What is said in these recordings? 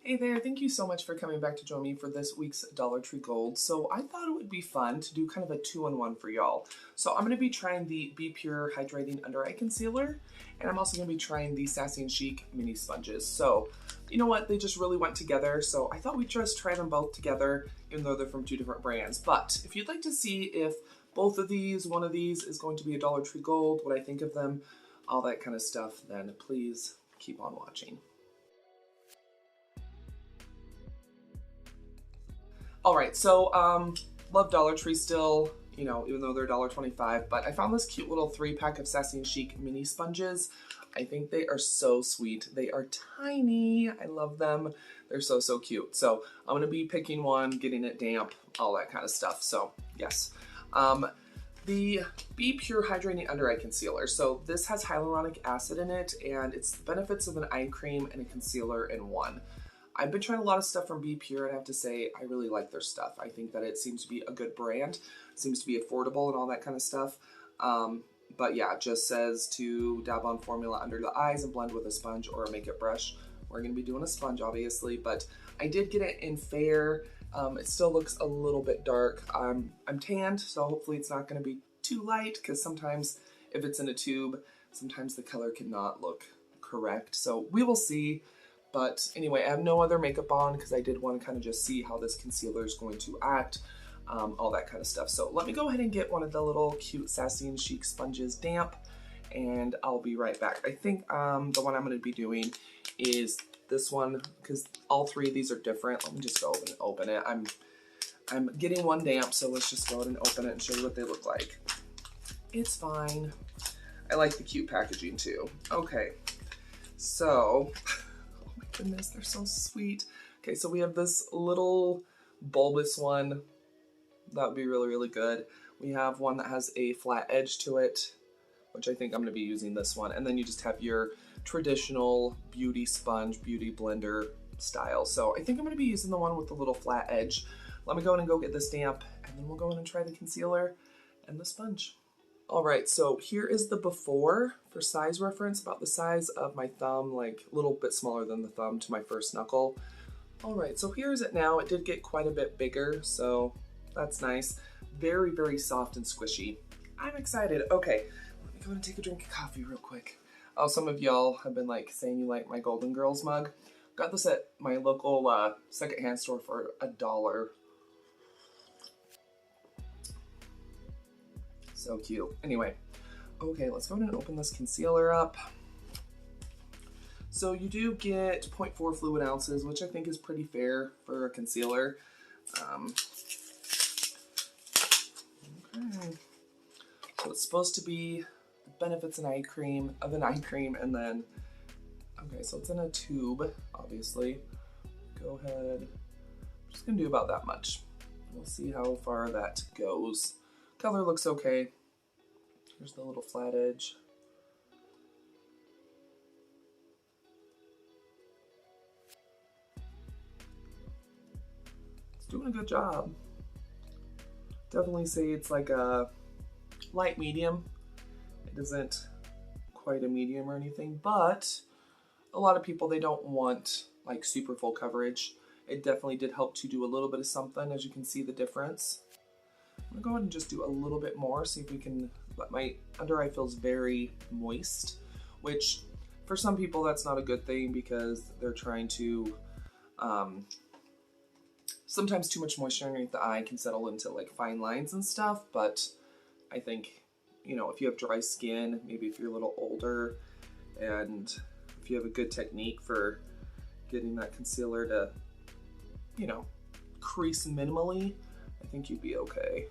Hey there, thank you so much for coming back to join me for this week's Dollar Tree Gold. So I thought it would be fun to do kind of a two-in-one for y'all. So I'm going to be trying the Be Pure Hydrating Under Eye Concealer, and I'm also going to be trying the Sassy and Chic Mini Sponges. So, you know what, they just really went together, so I thought we'd just try them both together, even though they're from two different brands. But if you'd like to see if both of these, one of these is going to be a Dollar Tree Gold, what I think of them, all that kind of stuff, then please keep on watching. All right, so love Dollar Tree still, you know, even though they're $1.25, but I found this cute little 3-pack of Sassy and Chic mini sponges. I think they are so sweet. They are tiny. I love them. They're so, so cute. So I'm gonna be picking one, getting it damp, all that kind of stuff. So yes. The Be Pure Hydrating Under Eye Concealer. So this has hyaluronic acid in it, and it's the benefits of an eye cream and a concealer in one. I've been trying a lot of stuff from Be Pure, and I have to say, I really like their stuff. I think that it seems to be a good brand, seems to be affordable and all that kind of stuff. But yeah, it just says to dab on formula under the eyes and blend with a sponge or a makeup brush. We're gonna be doing a sponge, obviously, but I did get it in fair. It still looks a little bit dark. I'm tanned, so hopefully it's not gonna be too light, because sometimes if it's in a tube, sometimes the color cannot look correct. So we will see. But anyway, I have no other makeup on because I did want to kind of just see how this concealer is going to act, all that kind of stuff. So let me go ahead and get one of the little cute Sassy and Chic sponges damp, and I'll be right back. I think the one I'm going to be doing is this one, because all three of these are different. Let me just go ahead and open it. I'm getting one damp, so let's just go ahead and open it and show you what they look like. It's fine. I like the cute packaging too. Okay, so... Goodness, they're so sweet. Okay, so we have this little bulbous one. That would be really, really good. We have one that has a flat edge to it, which I think I'm going to be using this one. And then you just have your traditional beauty sponge, beauty blender style. So I think I'm going to be using the one with the little flat edge. Let me go in and go get this damp, and then we'll go in and try the concealer and the sponge. All right, so here is the before for size reference, about the size of my thumb, like a little bit smaller than the thumb to my first knuckle. All right, so here's it now. It did get quite a bit bigger, so that's nice. Very, very soft and squishy. I'm excited. Okay, let me go and take a drink of coffee real quick. Oh, some of y'all have been like saying you like my Golden Girls mug. Got this at my local secondhand store for $1. So cute. Anyway, okay, let's go ahead and open this concealer up. So you do get 0.4 fluid ounces, which I think is pretty fair for a concealer. Okay. So it's supposed to be the benefits of an eye cream, and then, okay, so it's in a tube, obviously. Go ahead. I'm just gonna do about that much. We'll see how far that goes. Color looks okay. Here's the little flat edge. It's doing a good job. Definitely say it's like a light medium. It isn't quite a medium or anything, but a lot of people, they don't want like super full coverage. It definitely did help to do a little bit of something, as you can see the difference. I'm gonna go ahead and just do a little bit more, see if we can, but my under eye feels very moist, which for some people that's not a good thing because they're trying to, sometimes too much moisture underneath the eye can settle into like fine lines and stuff, but I think, you know, if you have dry skin, maybe if you're a little older, and if you have a good technique for getting that concealer to, you know, crease minimally, I think you'd be okay.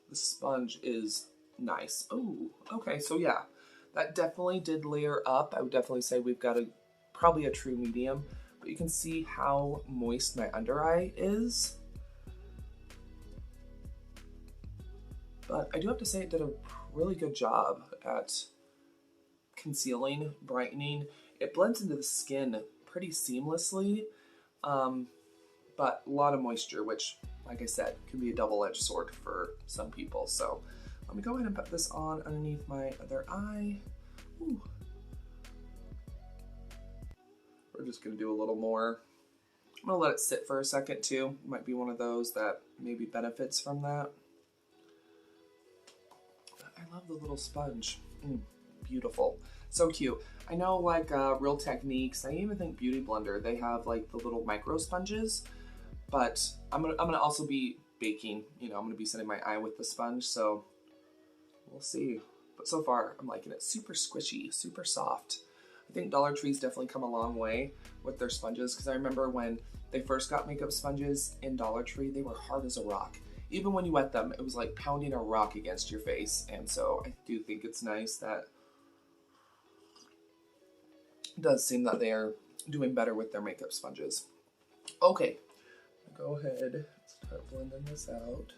The sponge is nice. Oh, okay, so yeah, that definitely did layer up. I would definitely say we've got probably a true medium, but you can see how moist my under eye is. But I do have to say it did a really good job at concealing, brightening. It blends into the skin pretty seamlessly, but a lot of moisture, which, like I said, can be a double-edged sword for some people. So let me go ahead and put this on underneath my other eye. Ooh. just gonna do a little more. I'm gonna let it sit for a second too. Might be one of those that maybe benefits from that. I love the little sponge. Beautiful. So cute. I know like Real Techniques, I even think Beauty Blender, they have like the little micro sponges, but I'm gonna also be baking, you know, I'm gonna be setting my eye with the sponge, so we'll see. But so far, I'm liking it. Super squishy, super soft. I think Dollar Tree's definitely come a long way with their sponges, because I remember when they first got makeup sponges in Dollar Tree, they were hard as a rock. Even when you wet them, it was like pounding a rock against your face. And so I do think it's nice that it does seem that they are doing better with their makeup sponges. Okay, go ahead, start blending this out.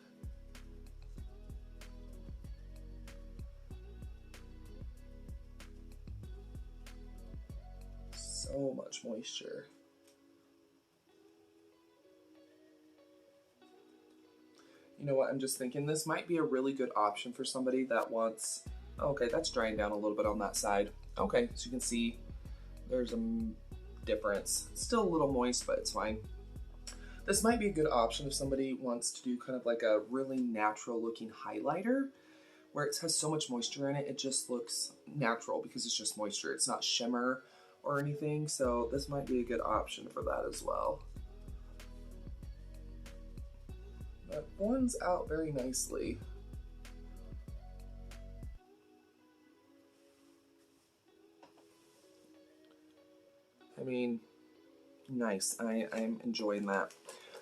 So much moisture. You know what, I'm just thinking this might be a really good option for somebody that wants, okay, that's drying down a little bit on that side. Okay, so you can see there's a difference. It's still a little moist, but it's fine. This might be a good option if somebody wants to do kind of like a really natural looking highlighter where it has so much moisture in it, it just looks natural because it's just moisture. It's not shimmer or anything, so this might be a good option for that as well. That blends out very nicely. I mean, nice. I'm enjoying that.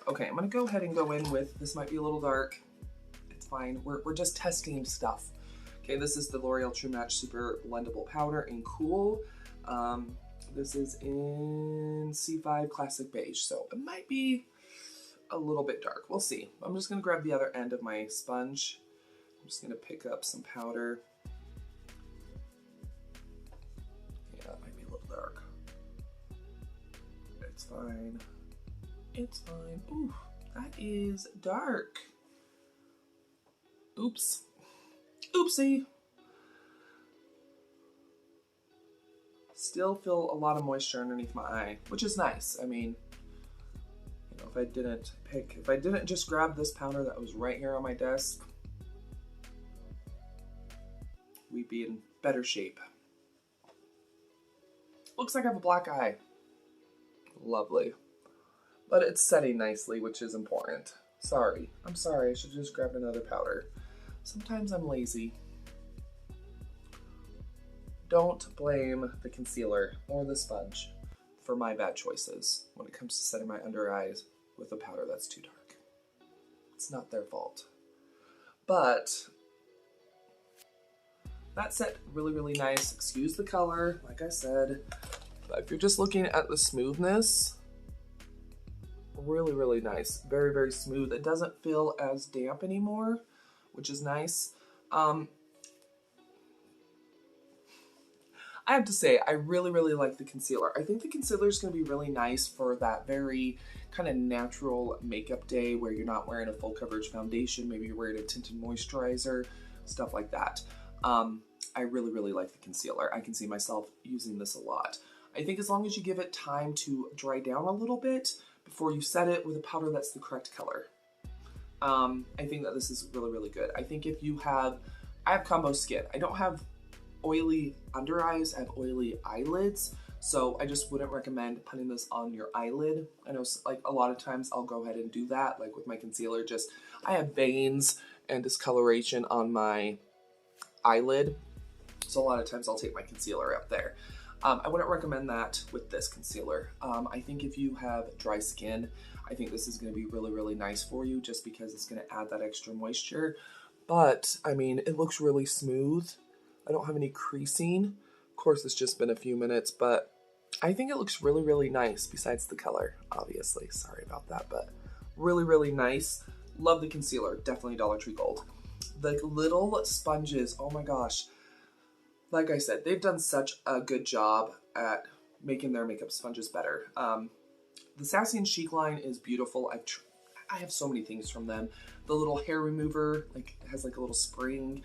Okay, I'm gonna go ahead and go in with, this might be a little dark. It's fine. We're just testing stuff. Okay, this is the L'Oreal True Match Super Blendable Powder in Cool. This is in C5 Classic Beige, so it might be a little bit dark. We'll see. I'm just gonna grab the other end of my sponge. I'm just gonna pick up some powder. Yeah, that might be a little dark. It's fine. It's fine. Ooh, that is dark. Oops. Oopsie. Still feel a lot of moisture underneath my eye, which is nice. I mean, you know, if I didn't just grab this powder that was right here on my desk, we'd be in better shape. Looks like I have a black eye. Lovely. But it's setting nicely, which is important. Sorry. I'm sorry. I should have just grabbed another powder. Sometimes I'm lazy. Don't blame the concealer or the sponge for my bad choices when it comes to setting my under eyes with a powder that's too dark. It's not their fault. But that set really, really nice. Excuse the color, like I said. But if you're just looking at the smoothness, really, really nice. Very, very smooth. It doesn't feel as damp anymore, which is nice. I have to say, I really, really like the concealer. I think the concealer is going to be really nice for that very kind of natural makeup day where you're not wearing a full coverage foundation. Maybe you're wearing a tinted moisturizer, stuff like that. I really, really like the concealer. I can see myself using this a lot. I think as long as you give it time to dry down a little bit before you set it with a powder that's the correct color. I think that this is really, really good. I think if you have, I have combo skin. I don't have oily under eyes, I have oily eyelids, so I just wouldn't recommend putting this on your eyelid. I know like a lot of times I'll go ahead and do that, like with my concealer, just I have veins and discoloration on my eyelid, so a lot of times I'll take my concealer up there. I wouldn't recommend that with this concealer. I think if you have dry skin, I think this is going to be really, really nice for you just because it's going to add that extra moisture. But, I mean, it looks really smooth. I don't have any creasing. Of course, it's just been a few minutes, but I think it looks really, really nice besides the color, obviously. Sorry about that, but really, really nice. Love the concealer. Definitely Dollar Tree Gold. The little sponges, oh my gosh. Like I said, they've done such a good job at making their makeup sponges better. The Sassy and Chic line is beautiful. I have so many things from them. The little hair remover, like, has like a little spring.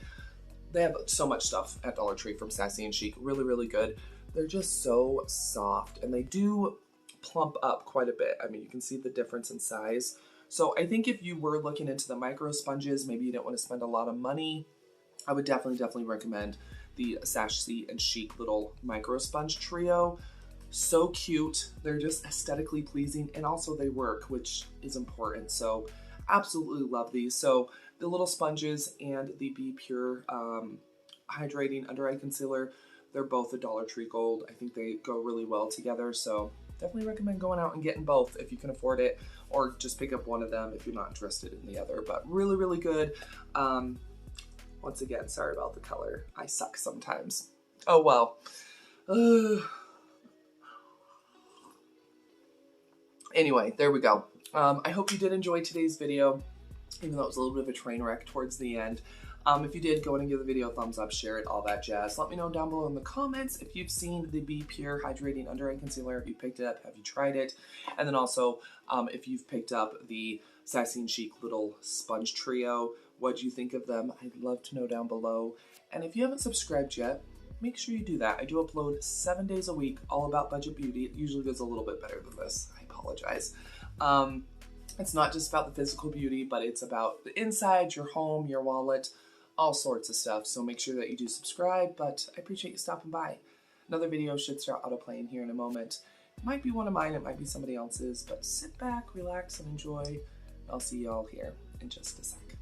They have so much stuff at Dollar Tree from Sassy and Chic. Really, really good. They're just so soft, and they do plump up quite a bit. I mean, you can see the difference in size. So I think if you were looking into the micro sponges, maybe you didn't want to spend a lot of money, I would definitely recommend the Sassy and Chic little micro sponge trio. So cute. They're just aesthetically pleasing, and also they work, which is important. So absolutely love these. So the little sponges and the Be Pure Hydrating Under Eye Concealer, they're both a Dollar Tree Gold. I think they go really well together. So definitely recommend going out and getting both if you can afford it, or just pick up one of them if you're not interested in the other. But really, really good. Once again, sorry about the color. I suck sometimes. Oh well. Anyway, there we go. I hope you did enjoy today's video, even though it was a little bit of a train wreck towards the end. If you did, go ahead and give the video a thumbs up, share it, all that jazz. Let me know down below in the comments if you've seen the Be Pure Hydrating Under Eye Concealer, if you picked it up, have you tried it? And then also, if you've picked up the Sassy and Chic little sponge trio, what do you think of them? I'd love to know down below. And if you haven't subscribed yet, make sure you do that. I do upload 7 days a week, all about budget beauty. It usually goes a little bit better than this. I apologize. It's not just about the physical beauty, but it's about the inside, your home, your wallet, all sorts of stuff. So make sure that you do subscribe, but I appreciate you stopping by. Another video should start autoplaying here in a moment. It might be one of mine, it might be somebody else's, but sit back, relax, and enjoy. I'll see you all here in just a sec.